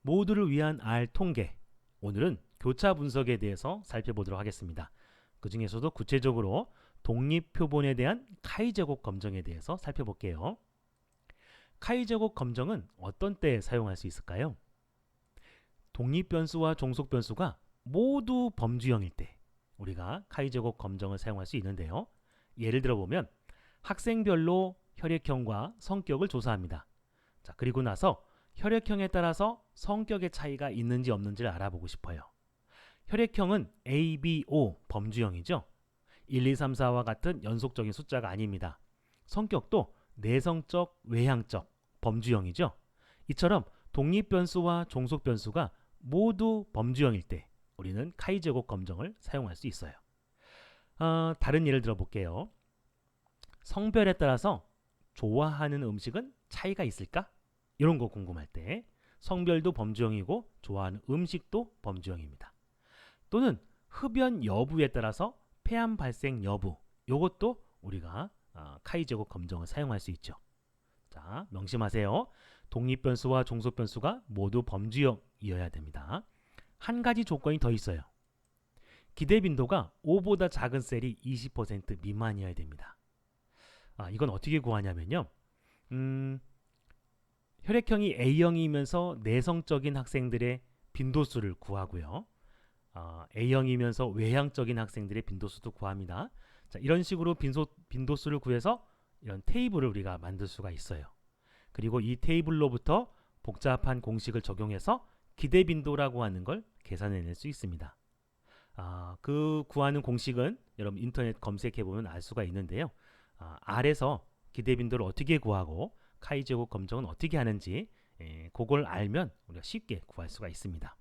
모두를 위한 R 통계. 오늘은 교차 분석에 대해서 살펴보도록 하겠습니다. 그 중에서도 구체적으로 독립표본에 대한 카이-제곱 검정에 대해서 살펴볼게요. 카이-제곱 검정은 어떤 때 사용할 수 있을까요? 독립변수와 종속변수가 모두 범주형일 때 우리가 카이-제곱 검정을 사용할 수 있는데요. 예를 들어 보면 학생별로 혈액형과 성격을 조사합니다. 자, 그리고 나서 혈액형에 따라서 성격의 차이가 있는지 없는지를 알아보고 싶어요. 혈액형은 A, B, O 범주형이죠. 1, 2, 3, 4와 같은 연속적인 숫자가 아닙니다. 성격도 내성적, 외향적 범주형이죠. 이처럼 독립변수와 종속변수가 모두 범주형일 때 우리는 카이-제곱 검정을 사용할 수 있어요. 다른 예를 들어 볼게요. 성별에 따라서 좋아하는 음식은 차이가 있을까? 이런 거 궁금할 때 성별도 범주형이고 좋아하는 음식도 범주형입니다. 또는 흡연 여부에 따라서 폐암 발생 여부, 이것도 우리가 카이-제곱 검정을 사용할 수 있죠. 자, 명심하세요. 독립변수와 종속변수가 모두 범주형이어야 됩니다. 한 가지 조건이 더 있어요. 기대 빈도가 5보다 작은 셀이 20% 미만이어야 됩니다. 이건 어떻게 구하냐면요. 혈액형이 A형이면서 내성적인 학생들의 빈도수를 구하고요. A형이면서 외향적인 학생들의 빈도수도 구합니다. 자, 이런 식으로 빈도수를 구해서 이런 테이블을 우리가 만들 수가 있어요. 그리고 이 테이블로부터 복잡한 공식을 적용해서 기대 빈도라고 하는 걸 계산해낼 수 있습니다. 그 구하는 공식은 여러분 인터넷 검색해보면 알 수가 있는데요. R에서 기대 빈도를 어떻게 구하고 카이-제곱 검정은 어떻게 하는지 그걸 알면 우리가 쉽게 구할 수가 있습니다.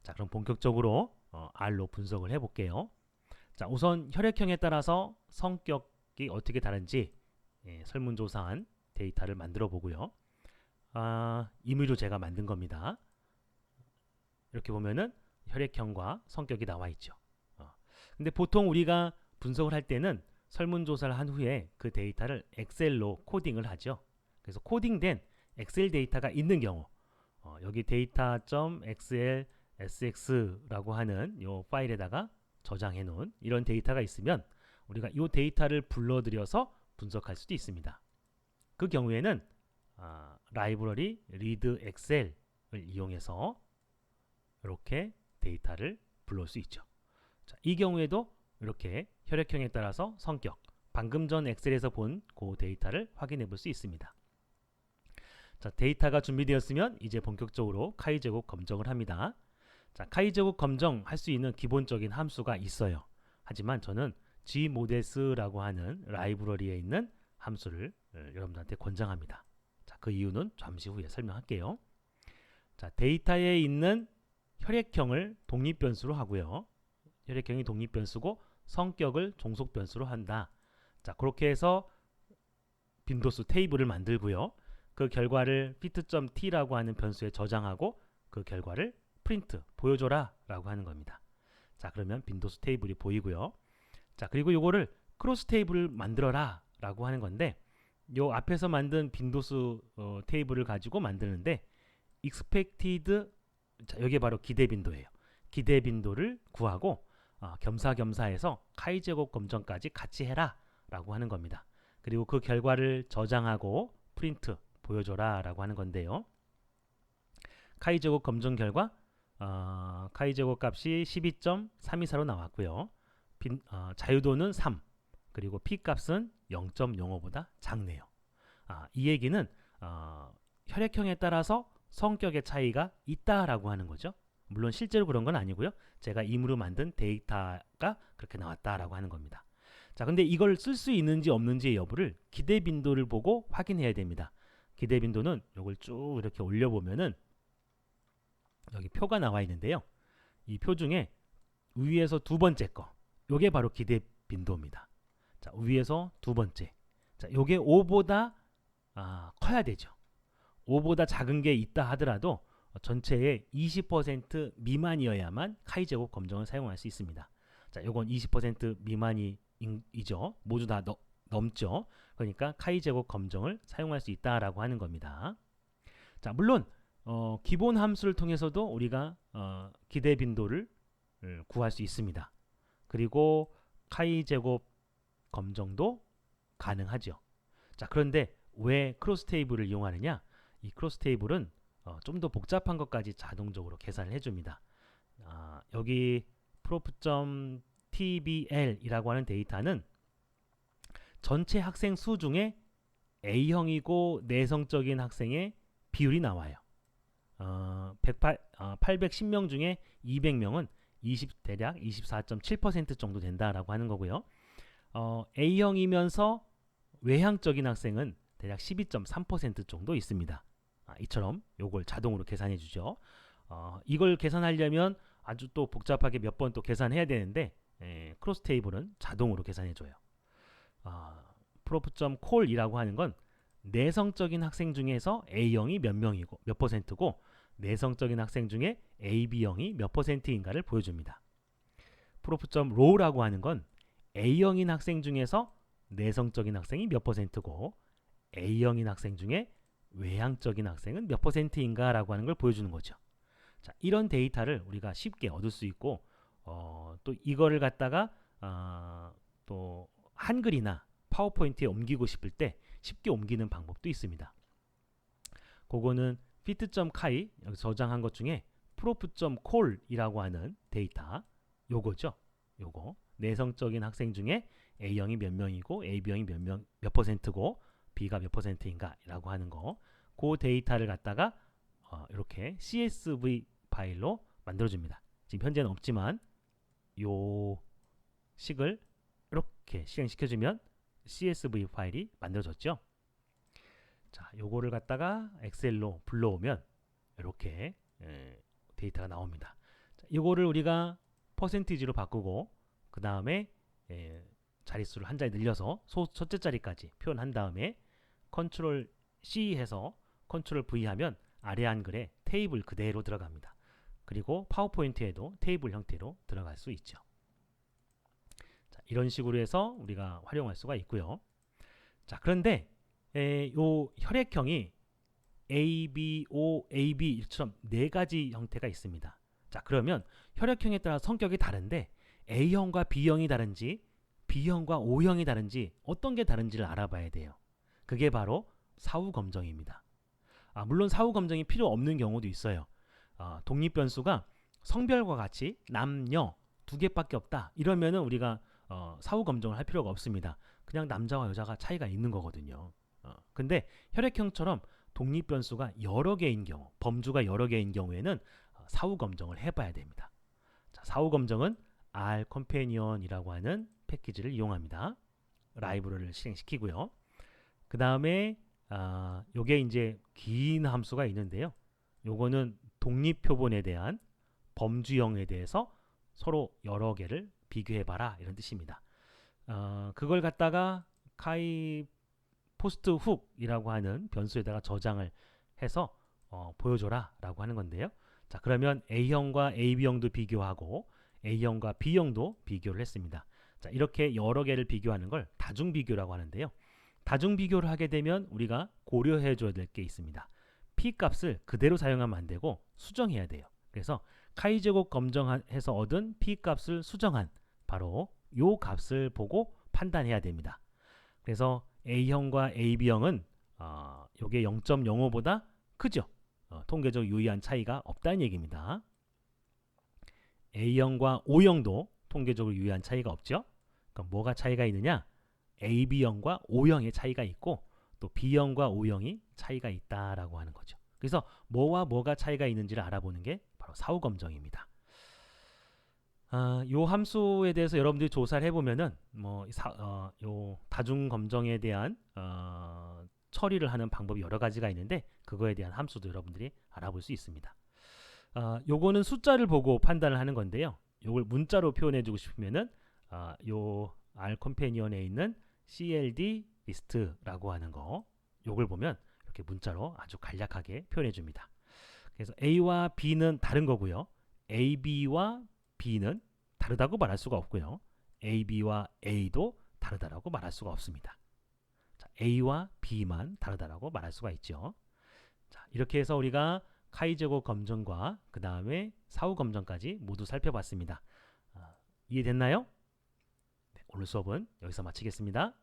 자, 그럼 본격적으로 R로 분석을 해볼게요. 자, 우선 혈액형에 따라서 성격이 어떻게 다른지 설문조사한 데이터를 만들어 보고요. 임의로 제가 만든 겁니다. 이렇게 보면은 혈액형과 성격이 나와 있죠. 근데 보통 우리가 분석을 할 때는 설문조사를 한 후에 그 데이터를 엑셀로 코딩을 하죠. 그래서 코딩된 엑셀 데이터가 있는 경우 여기 data.xl sx라고 하는 이 파일에다가 저장해 놓은 이런 데이터가 있으면 우리가 이 데이터를 불러들여서 분석할 수도 있습니다. 그 경우에는 라이브러리 read excel을 이용해서 이렇게 데이터를 불러올 수 있죠. 자, 이 경우에도 이렇게 혈액형에 따라서 성격, 방금 전 엑셀에서 본 그 데이터를 확인해 볼 수 있습니다. 자, 데이터가 준비되었으면 이제 본격적으로 카이-제곱 검정을 합니다. 자, 카이-제곱 검정 할 수 있는 기본적인 함수가 있어요. 하지만 저는 gmodels라고 하는 라이브러리에 있는 함수를 여러분들한테 권장합니다. 자, 그 이유는 잠시 후에 설명할게요. 자, 데이터에 있는 혈액형을 독립변수로 하고요. 혈액형이 독립변수고 성격을 종속변수로 한다. 자, 그렇게 해서 빈도수 테이블을 만들고요. 그 결과를 fit.t라고 하는 변수에 저장하고 그 결과를 프린트, 보여줘라 라고 하는 겁니다. 자, 그러면 빈도수 테이블이 보이고요. 자, 그리고 이거를 크로스 테이블을 만들어라 라고 하는 건데 요 앞에서 만든 빈도수 테이블을 가지고 만드는데 expected, 자, 여기 바로 기대 빈도예요. 기대 빈도를 구하고 겸사겸사해서 카이-제곱 검정까지 같이 해라 라고 하는 겁니다. 그리고 그 결과를 저장하고 프린트, 보여줘라 라고 하는 건데요. 카이-제곱 검정 결과 카이-제곱 값이 12.324로 나왔고요. 자유도는 3, 그리고 P값은 0.05보다 작네요. 이 얘기는 혈액형에 따라서 성격의 차이가 있다라고 하는 거죠. 물론 실제로 그런 건 아니고요. 제가 임의로 만든 데이터가 그렇게 나왔다라고 하는 겁니다. 자, 근데 이걸 쓸 수 있는지 없는지의 여부를 기대 빈도를 보고 확인해야 됩니다. 기대 빈도는 이걸 쭉 이렇게 올려보면은 여기 표가 나와 있는데요. 이 표 중에 위에서 두 번째 거, 요게 바로 기대 빈도입니다. 자, 위에서 두 번째. 자, 요게 5보다 커야 되죠. 5보다 작은 게 있다 하더라도 전체의 20% 미만이어야만 카이-제곱 검정을 사용할 수 있습니다. 자, 요건 20% 미만이죠. 모두 다 넘죠. 그러니까 카이-제곱 검정을 사용할 수 있다라고 하는 겁니다. 자, 물론 기본 함수를 통해서도 우리가 기대 빈도를 구할 수 있습니다. 그리고 카이 제곱 검정도 가능하죠. 자, 그런데 왜 크로스 테이블을 이용하느냐? 이 크로스 테이블은 좀 더 복잡한 것까지 자동적으로 계산을 해줍니다. 여기 prof.tbl이라고 하는 데이터는 전체 학생 수 중에 A형이고 내성적인 학생의 비율이 나와요. 810명 중에 200명은 대략 24.7% 정도 된다라고 하는 거고요. A형이면서 외향적인 학생은 대략 12.3% 정도 있습니다. 이처럼 요걸 자동으로 계산해 주죠. 이걸 계산하려면 아주 또 복잡하게 몇 번 또 계산해야 되는데 크로스 테이블은 자동으로 계산해 줘요. prof.call이라고 하는 건 내성적인 학생 중에서 A형이 몇 명이고 몇 퍼센트고 내성적인 학생 중에 AB형이 몇 퍼센트인가를 보여줍니다. prof.row라고 하는 건 A형인 학생 중에서 내성적인 학생이 몇 퍼센트고 A형인 학생 중에 외향적인 학생은 몇 퍼센트인가 라고 하는 걸 보여주는 거죠. 자, 이런 데이터를 우리가 쉽게 얻을 수 있고 또 이거를 갖다가 또 한글이나 파워포인트에 옮기고 싶을 때 쉽게 옮기는 방법도 있습니다. 그거는 fit.kai 여기 저장한 것 중에 prof.call이라고 하는 데이터 요거죠. 요거 내성적인 학생 중에 A형이 몇 명이고 AB형이 몇 퍼센트고 B가 몇 퍼센트인가 라고 하는 거, 그 데이터를 갖다가 이렇게 CSV 파일로 만들어줍니다. 지금 현재는 없지만 요 식을 이렇게 실행시켜주면 CSV 파일이 만들어졌죠. 자, 요거를 갖다가 엑셀로 불러오면 이렇게 데이터가 나옵니다. 자, 요거를 우리가 퍼센티지로 바꾸고 그 다음에 자릿수를 한 자리 늘려서 첫째 자리까지 표현한 다음에 컨트롤 C 해서 컨트롤 V 하면 아래 한글에 테이블 그대로 들어갑니다. 그리고 파워포인트에도 테이블 형태로 들어갈 수 있죠. 자, 이런 식으로 해서 우리가 활용할 수가 있고요. 자, 그런데 요 혈액형이 A, B, O, A, B처럼 네 가지 형태가 있습니다. 자, 그러면 혈액형에 따라 성격이 다른데 A형과 B형이 다른지 B형과 O형이 다른지 어떤 게 다른지를 알아봐야 돼요. 그게 바로 사후 검정입니다. 물론 사후 검정이 필요 없는 경우도 있어요. 독립 변수가 성별과 같이 남녀 두 개밖에 없다 이러면은 우리가 사후 검정을 할 필요가 없습니다. 그냥 남자와 여자가 차이가 있는 거거든요. 근데 혈액형처럼 독립 변수가 여러 개인 경우, 범주가 여러 개인 경우에는 사후 검정을 해봐야 됩니다. 자, 사후 검정은 R 컴패니언이라고 하는 패키지를 이용합니다. 라이브러리를 실행시키고요. 그 다음에 요게 이제 긴 함수가 있는데요. 요거는 독립 표본에 대한 범주형에 대해서 서로 여러 개를 비교해봐라 이런 뜻입니다. 그걸 갖다가 카이 포스트 훅이라고 하는 변수에다가 저장을 해서 보여줘라 라고 하는 건데요. 자, 그러면 A형과 AB형도 비교하고 A형과 B형도 비교를 했습니다. 자, 이렇게 여러 개를 비교하는 걸 다중비교라고 하는데요. 다중비교를 하게 되면 우리가 고려해 줘야 될 게 있습니다. P값을 그대로 사용하면 안 되고 수정해야 돼요. 그래서 카이제곱 검정해서 얻은 P값을 수정한 바로 요 값을 보고 판단해야 됩니다. 그래서 A형과 AB형은 요게 0.05보다 크죠. 통계적 유의한 차이가 없다는 얘기입니다. A형과 O형도 통계적으로 유의한 차이가 없죠. 그럼 뭐가 차이가 있느냐? AB형과 O형의 차이가 있고 또 B형과 O형이 차이가 있다라고 하는 거죠. 그래서 뭐와 뭐가 차이가 있는지를 알아보는 게 바로 사후 검정입니다. 요 함수에 대해서 여러분들이 조사를 해보면은 요 다중 검정에 대한 처리를 하는 방법이 여러 가지가 있는데 그거에 대한 함수도 여러분들이 알아볼 수 있습니다. 요거는 숫자를 보고 판단을 하는 건데요. 요걸 문자로 표현해주고 싶으면은 요 R 컴패니언에 있는 CLD 리스트라고 하는 거 요걸 보면 이렇게 문자로 아주 간략하게 표현해 줍니다. 그래서 A와 B는 다른 거고요. AB와 B는 다르다고 말할 수가 없고요. AB와 A도 다르다라고 말할 수가 없습니다. 자, A와 B만 다르다라고 말할 수가 있죠. 자, 이렇게 해서 우리가 카이제고 검정과 그 다음에 사후 검정까지 모두 살펴봤습니다. 이해됐나요? 네, 오늘 수업은 여기서 마치겠습니다.